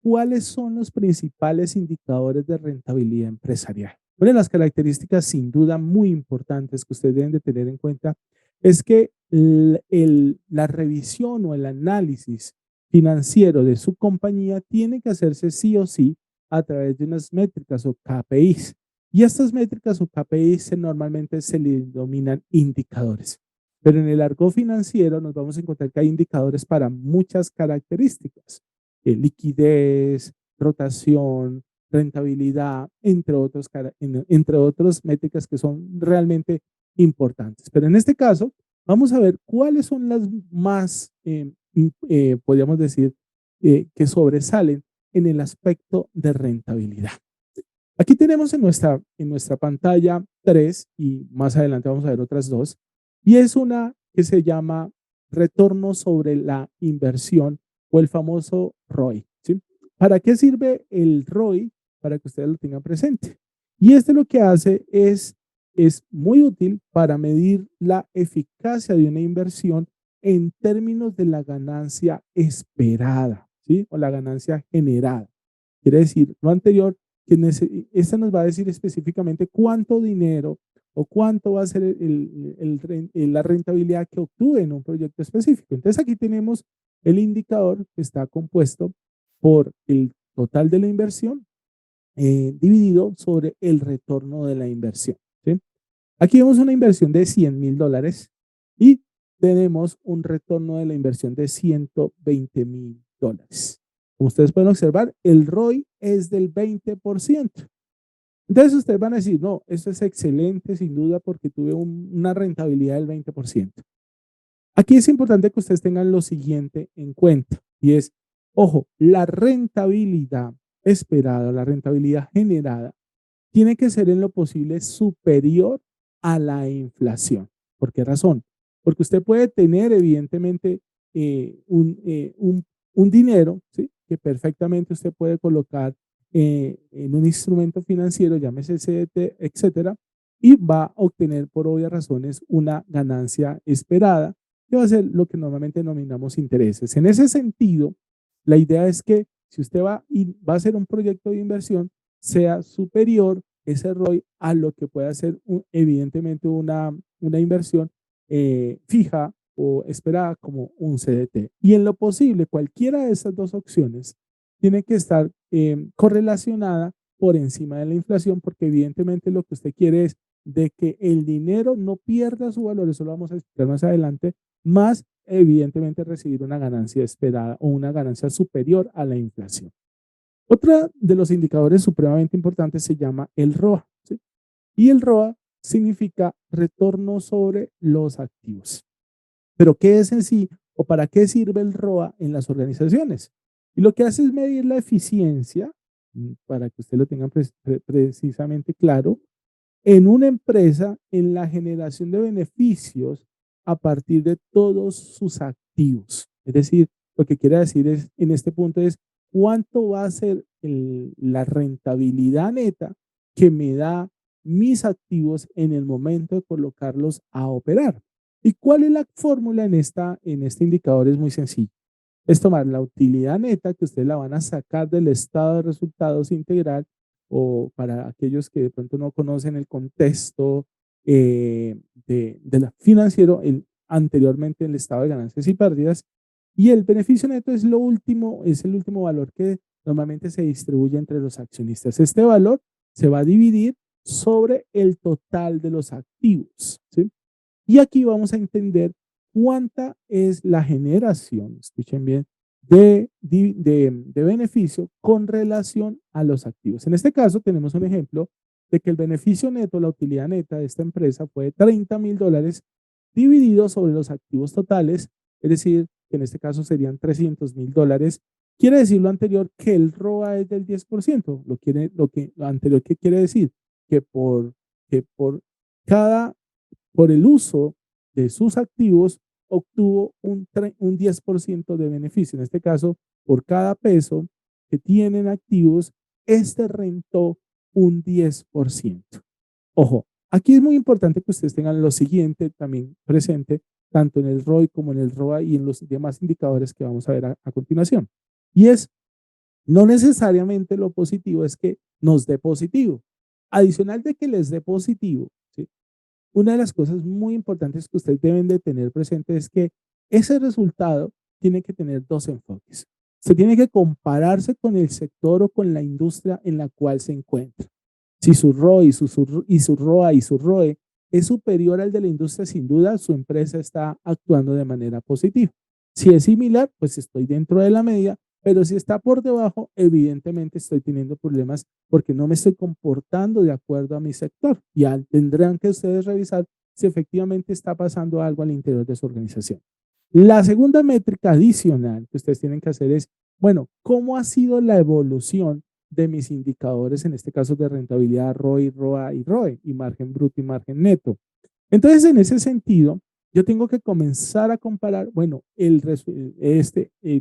¿cuáles son los principales indicadores de rentabilidad empresarial? Una de las características sin duda muy importantes que ustedes deben de tener en cuenta es que la revisión o el análisis financiero de su compañía tiene que hacerse sí o sí a través de unas métricas o KPIs. Y estas métricas o KPIs normalmente se le denominan indicadores. Pero en el argot financiero nos vamos a encontrar que hay indicadores para muchas características: liquidez, rotación, rentabilidad, entre otras métricas que son realmente importantes. Pero en este caso, vamos a ver cuáles son las más, podríamos decir, que sobresalen en el aspecto de rentabilidad. Aquí tenemos en nuestra pantalla tres, y más adelante vamos a ver otras dos, y es una que se llama retorno sobre la inversión o el famoso ROI, ¿sí? ¿Para qué sirve el ROI? Para que ustedes lo tengan presente. Y este lo que hace es muy útil para medir la eficacia de una inversión en términos de la ganancia esperada, ¿sí? O la ganancia generada. Quiere decir, lo anterior, esta nos va a decir específicamente cuánto dinero o cuánto va a ser la rentabilidad que obtuve en un proyecto específico. Entonces aquí tenemos el indicador que está compuesto por el total de la inversión dividido sobre el retorno de la inversión, ¿sí? Aquí vemos una inversión de $100,000 y tenemos un retorno de la inversión de $120,000. Como ustedes pueden observar, el ROI es del 20%. Entonces ustedes van a decir, no, esto es excelente sin duda porque tuve una rentabilidad del 20%. Aquí es importante que ustedes tengan lo siguiente en cuenta y es, ojo, la rentabilidad esperada, la rentabilidad generada, tiene que ser en lo posible superior a la inflación. ¿Por qué razón? Porque usted puede tener evidentemente un dinero, ¿sí? Que perfectamente usted puede colocar en un instrumento financiero, llámese CDT, etcétera, y va a obtener por obvias razones una ganancia esperada, que va a ser lo que normalmente denominamos intereses. En ese sentido, la idea es que si usted va a hacer un proyecto de inversión, sea superior ese ROI a lo que puede ser evidentemente una inversión fija o esperada como un CDT. Y en lo posible, cualquiera de esas dos opciones tiene que estar correlacionada por encima de la inflación, porque evidentemente lo que usted quiere es de que el dinero no pierda su valor, eso lo vamos a explicar más adelante, más evidentemente recibir una ganancia esperada o una ganancia superior a la inflación. Otra de los indicadores supremamente importantes se llama el ROA, ¿sí? Y el ROA significa retorno sobre los activos. Pero ¿qué es en sí o para qué sirve el ROA en las organizaciones? Y lo que hace es medir la eficiencia, para que usted lo tenga precisamente claro, en una empresa en la generación de beneficios a partir de todos sus activos. Es decir, lo que quiere decir es, en este punto es cuánto va a ser la rentabilidad neta que me da mis activos en el momento de colocarlos a operar. ¿Y cuál es la fórmula en este indicador? Es muy sencillo. Es tomar la utilidad neta que ustedes la van a sacar del estado de resultados integral, o para aquellos que de pronto no conocen el contexto de la financiero, anteriormente el estado de ganancias y pérdidas, y el beneficio neto es lo último, es el último valor que normalmente se distribuye entre los accionistas. Este valor se va a dividir sobre el total de los activos, ¿sí? Y aquí vamos a entender cuánta es la generación, escuchen bien, de beneficio con relación a los activos. En este caso tenemos un ejemplo de que el beneficio neto, la utilidad neta de esta empresa fue de $30,000 dividido sobre los activos totales, es decir, que en este caso serían $300,000. Quiere decir lo anterior que el ROA es del 10%. Lo anterior, ¿qué quiere decir? Que por cada por el uso de sus activos, obtuvo un 10% de beneficio. En este caso, por cada peso que tienen activos, este rentó un 10%. Ojo, aquí es muy importante que ustedes tengan lo siguiente también presente, tanto en el ROI como en el ROA y en los demás indicadores que vamos a ver a continuación. Y es No necesariamente lo positivo es que nos dé positivo. Adicional de que les dé positivo, ¿sí? Una de las cosas muy importantes que ustedes deben de tener presente es que ese resultado tiene que tener dos enfoques. Se tiene que compararse con el sector o con la industria en la cual se encuentra. Si su ROI y su ROA y su ROE es superior al de la industria, sin duda su empresa está actuando de manera positiva. Si es similar, pues estoy dentro de la media, pero si está por debajo, evidentemente estoy teniendo problemas porque no me estoy comportando de acuerdo a mi sector. Ya tendrán que ustedes revisar si efectivamente está pasando algo al interior de su organización. La segunda métrica adicional que ustedes tienen que hacer es, bueno, ¿cómo ha sido la evolución de mis indicadores, en este caso de rentabilidad, ROI, ROA y ROE, y margen bruto y margen neto? Entonces, en ese sentido, yo tengo que comenzar a comparar, bueno, en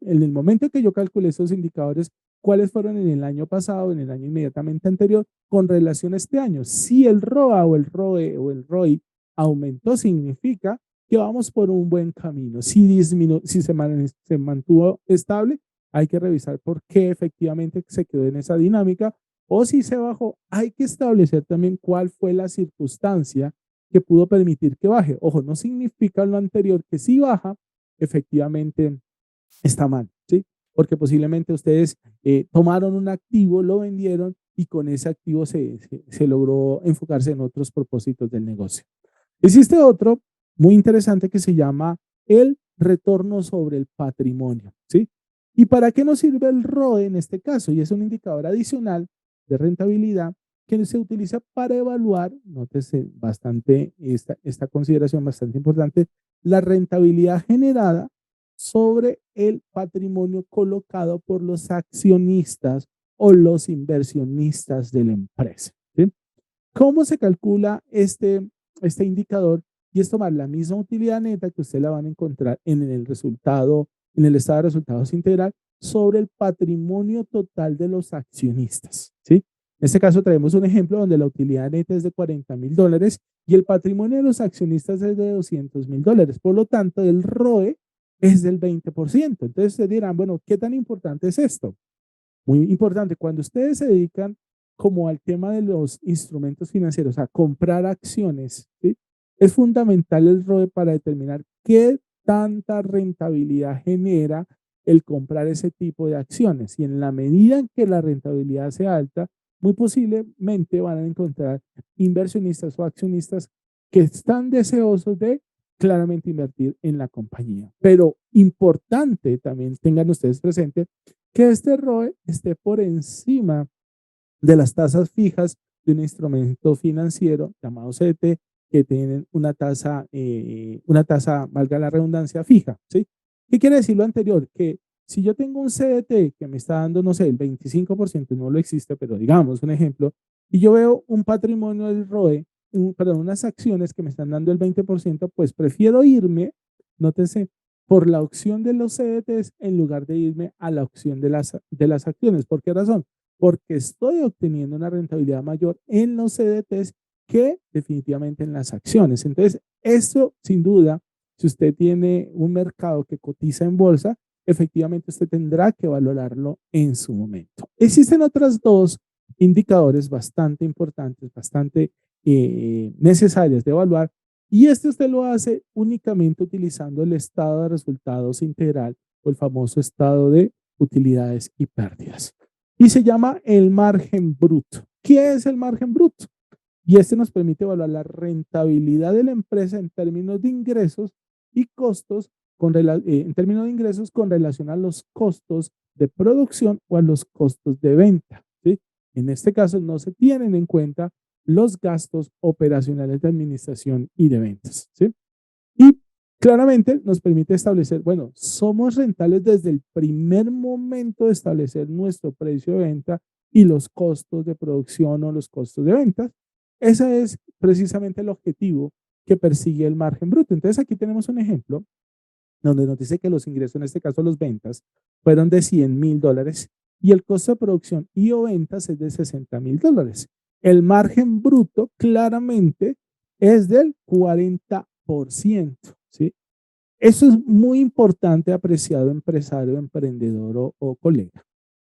el momento que yo calculé esos indicadores, cuáles fueron en el año pasado, en el año inmediatamente anterior, con relación a este año. Si el ROA o el ROE o el ROI aumentó, significa que vamos por un buen camino. Si se mantuvo estable, hay que revisar por qué efectivamente se quedó en esa dinámica, o si se bajó, hay que establecer también cuál fue la circunstancia que pudo permitir que baje. Ojo, no significa lo anterior que si baja, efectivamente está mal, ¿sí? Porque posiblemente ustedes tomaron un activo, lo vendieron y con ese activo se logró enfocarse en otros propósitos del negocio. Existe otro muy interesante que se llama el retorno sobre el patrimonio, ¿sí? ¿Y para qué nos sirve el ROE en este caso? Y es un indicador adicional de rentabilidad que se utiliza para evaluar, nótese bastante esta consideración bastante importante, la rentabilidad generada sobre el patrimonio colocado por los accionistas o los inversionistas de la empresa, ¿sí? ¿Cómo se calcula este indicador? Y es tomar la misma utilidad neta que usted la van a encontrar en el resultado, en el estado de resultados integral sobre el patrimonio total de los accionistas, ¿sí? En este caso traemos un ejemplo donde la utilidad neta es de $40,000 y el patrimonio de los accionistas es de $200,000. Por lo tanto, el ROE es del 20%. Entonces ustedes dirán, bueno, ¿qué tan importante es esto? Muy importante, cuando ustedes se dedican como al tema de los instrumentos financieros, a comprar acciones, ¿sí? Es fundamental el ROE para determinar qué tanta rentabilidad genera el comprar ese tipo de acciones. Y en la medida en que la rentabilidad sea alta, muy posiblemente van a encontrar inversionistas o accionistas que están deseosos de claramente invertir en la compañía. Pero importante también tengan ustedes presente que este ROE esté por encima de las tasas fijas de un instrumento financiero llamado CDT que tienen una tasa, valga la redundancia, fija, ¿sí? ¿Qué quiere decir lo anterior? Que si yo tengo un CDT que me está dando, no sé, el 25%, no lo existe, pero digamos un ejemplo, y yo veo un patrimonio del ROE, perdón, unas acciones que me están dando el 20%, pues prefiero irme, nótese, por la opción de los CDTs en lugar de irme a la opción de las acciones. ¿Por qué razón? Porque estoy obteniendo una rentabilidad mayor en los CDTs que definitivamente en las acciones. Entonces, esto sin duda, si usted tiene un mercado que cotiza en bolsa, efectivamente usted tendrá que valorarlo en su momento. Existen otras dos indicadores bastante importantes, bastante necesarias de evaluar, y este usted lo hace únicamente utilizando el estado de resultados integral o el famoso estado de utilidades y pérdidas. Y se llama el margen bruto. ¿Qué es el margen bruto? Y este nos permite evaluar la rentabilidad de la empresa en términos de ingresos y costos, en términos de ingresos con relación a los costos de producción o a los costos de venta, ¿sí? En este caso no se tienen en cuenta los gastos operacionales de administración y de ventas, ¿sí? Y claramente nos permite establecer, bueno, somos rentables desde el primer momento de establecer nuestro precio de venta y los costos de producción o los costos de ventas. Ese es precisamente el objetivo que persigue el margen bruto. Entonces aquí tenemos un ejemplo donde nos dice que los ingresos, en este caso los ventas, fueron de $100,000 y el costo de producción y o ventas es de $60,000. El margen bruto claramente es del 40%, ¿sí? Eso es muy importante, apreciado empresario, emprendedor o colega.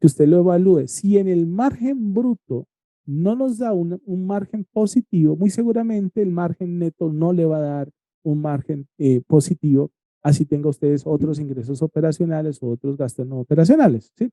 que usted lo evalúe. Si en el margen bruto no nos da un margen positivo, muy seguramente el margen neto no le va a dar un margen positivo, así tenga ustedes otros ingresos operacionales o otros gastos no operacionales, ¿sí?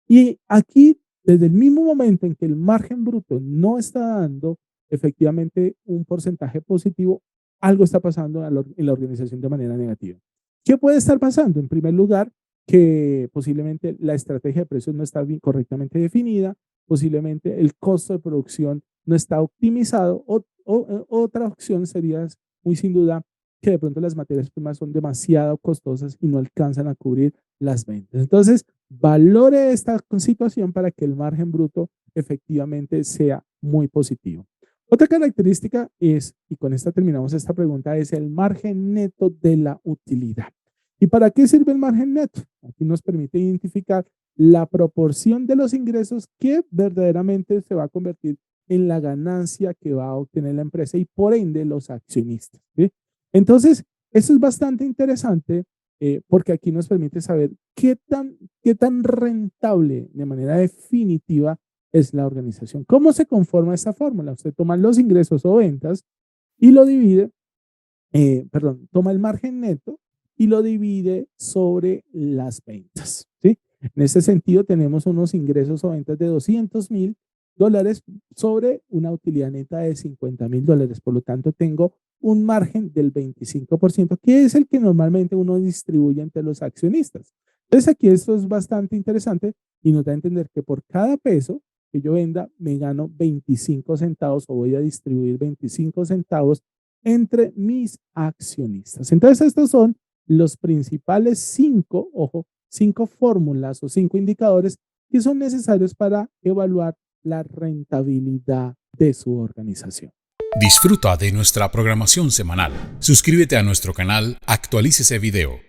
Y aquí, desde el mismo momento en que el margen bruto no está dando efectivamente un porcentaje positivo, algo está pasando en la organización de manera negativa. ¿Qué puede estar pasando? En primer lugar, que posiblemente la estrategia de precios no está bien, correctamente definida, posiblemente el costo de producción no está optimizado, otra opción sería muy sin duda que de pronto las materias primas son demasiado costosas y no alcanzan a cubrir las ventas. Entonces, valore esta situación para que el margen bruto efectivamente sea muy positivo. Otra característica es, y con esta terminamos esta pregunta, es el margen neto de la utilidad. ¿Y para qué sirve el margen neto? Aquí nos permite identificar la proporción de los ingresos que verdaderamente se va a convertir en la ganancia que va a obtener la empresa y por ende los accionistas, ¿sí? Entonces, eso es bastante interesante porque aquí nos permite saber qué tan rentable de manera definitiva es la organización. ¿Cómo se conforma esta fórmula? Usted toma los ingresos o ventas y lo divide, toma el margen neto y lo divide sobre las ventas, ¿sí? En este sentido, tenemos unos ingresos o ventas de $200,000 sobre una utilidad neta de $50,000. Por lo tanto, tengo un margen del 25%, que es el que normalmente uno distribuye entre los accionistas. Entonces, aquí esto es bastante interesante y nos da a entender que por cada peso que yo venda, me gano 25 centavos o voy a distribuir 25 centavos entre mis accionistas. Entonces, estos son los principales cinco fórmulas o 5 indicadores que son necesarios para evaluar la rentabilidad de su organización. Disfruta de nuestra programación semanal. Suscríbete a nuestro canal, actualícese video